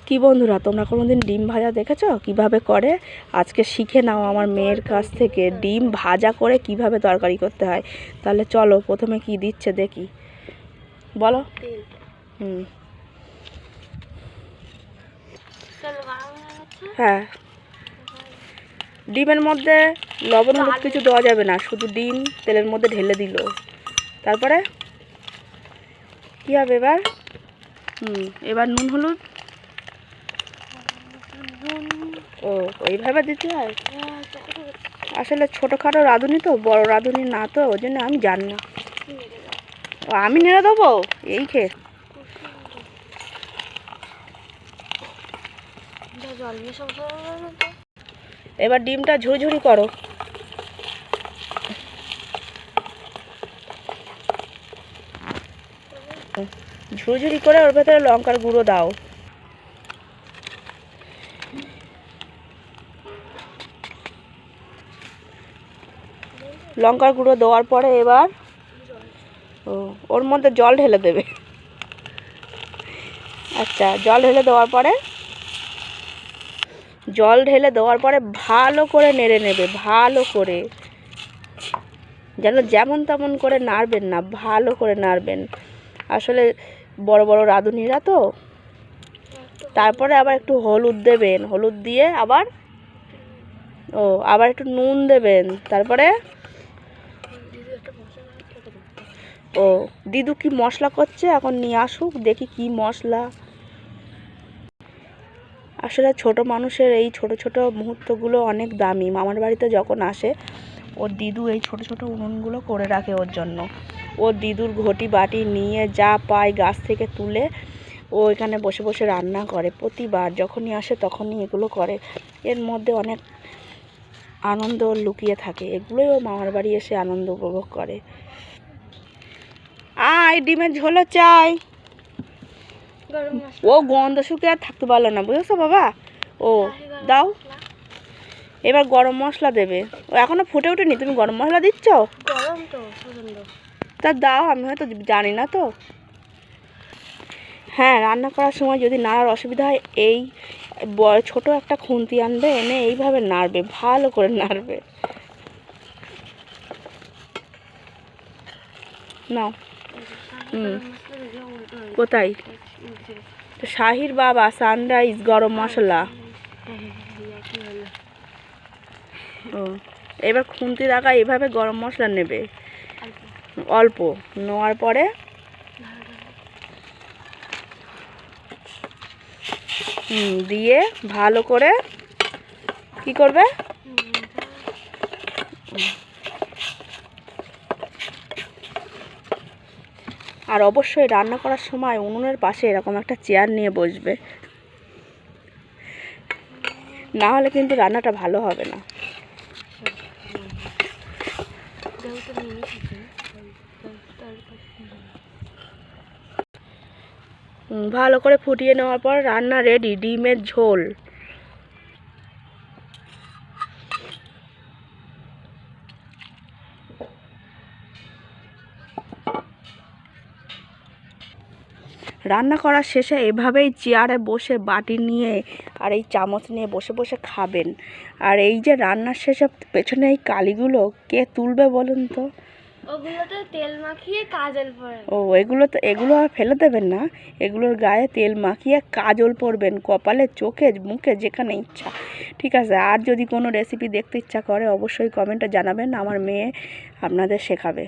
কি বন্ধুরা, তোমরা কোনোদিন ডিম ভাজা দেখেছো কিভাবে করে? আজকে শিখে নাও আমার মেয়ের কাছ থেকে ডিম ভাজা করে কিভাবে তরকারি করতে হয়। তাহলে চলো, প্রথমে কি দিচ্ছে দেখি, বলো। হ্যাঁ, ডিমের মধ্যে লবণ হলুদ কিছু দেওয়া যাবে না, শুধু ডিম তেলের মধ্যে ঢেলে দিল। তারপরে কি হবে এবার? এবার নুন হলুদ ও ওইভাবে দিতে হয়। আসলে ছোটোখাটো রাঁধুনি তো, বড় রাঁধুনি না তো, ওই জন্য আমি জানি না। ও আমি নেড়ে দেবো এই খেয়ে। এবার ডিমটা ঝুরঝুরি করো। ঝুরঝুরি করে ওর ভেতরে লঙ্কার গুঁড়ো দাও। লঙ্কার গুঁড়ো দেওয়ার পরে এবার ওর মধ্যে জল ঢেলে দেবে। আচ্ছা, জল ঢেলে দেওয়ার পরে ভালো করে নেড়ে নেবে, ভালো করে, যেন যেমন তেমন করে নাড়বেন না, ভালো করে নাড়বেন। আসলে বড় বড় রাঁধুনিরা তো। তারপরে আবার একটু হলুদ দেবেন, হলুদ দিয়ে আবার একটু নুন দেবেন। তারপরে দিদু কি মশলা করছে, এখন নিয়ে আসুক দেখি কি মশলা। আসলে ছোট মানুষের এই ছোট ছোট মুহূর্তগুলো অনেক দামি। মামার বাড়িতে যখন আসে, ওর দিদু এই ছোট ছোট উনুনগুলো করে রাখে ওর জন্য। ওর দিদুর ঘটি বাটি নিয়ে যা পায় গাছ থেকে তুলে ও এখানে বসে বসে রান্না করে। প্রতিবার যখনই আসে তখনই এগুলো করে। এর মধ্যে অনেক আনন্দ লুকিয়ে থাকে, এগুলোই ও মামার বাড়ি এসে আনন্দ উপভোগ করে। ডিমের ঝোলও চাই। ও গন্ধ শুকে আর থাকতে পারলো না, বুঝেছো বাবা? দাও। এবার গরম মশলা দেবে। ও এখনো ফুটে ওঠেনি, তুমি গরম মশলা দিচ্ছ? তা দাও, আমি হয়তো জানি না তো। হ্যাঁ, রান্না করার সময় যদি নাড়ার অসুবিধা হয়, এই ছোট একটা খুন্তি আনবে, এনে এইভাবে নাড়বে, ভালো করে নাড়বে। নাও। কোথায়? শাহির বাবা সানরাইজ গরম মশলা। এবার খুন্তি রাখা এভাবে গরম মশলা নেবে, অল্প নেওয়ার পরে দিয়ে ভালো করে কি করবে? আর অবশ্যই রান্না করার সময় উনুনের পাশে এরকম একটা চেয়ার নিয়ে বসবে, না হলে কিন্তু রান্নাটা ভালো হবে না। ভালো করে ফুটিয়ে নেওয়ার পর রান্না রেডি, ডিমের ঝোল। রান্না করার শেষে এভাবেই চেয়ারে বসে বাটি নিয়ে আর এই চামচ নিয়ে বসে বসে খাবেন। আর এই যে রান্নার শেষে পেছনে এই কালিগুলো কে তুলবে বলুন তো? ওগুলোতে তেল মাখিয়ে কাজল পরে। এগুলো আর ফেলে দেবেন না, এগুলোর গায়ে তেল মাখিয়ে কাজল পরবেন, কপালে, চোখে, মুখে, যেখানে ইচ্ছা। ঠিক আছে, আর যদি কোনো রেসিপি দেখতে ইচ্ছা করে অবশ্যই কমেন্টে জানাবেন, আমার মেয়ে আপনাদের শেখাবে।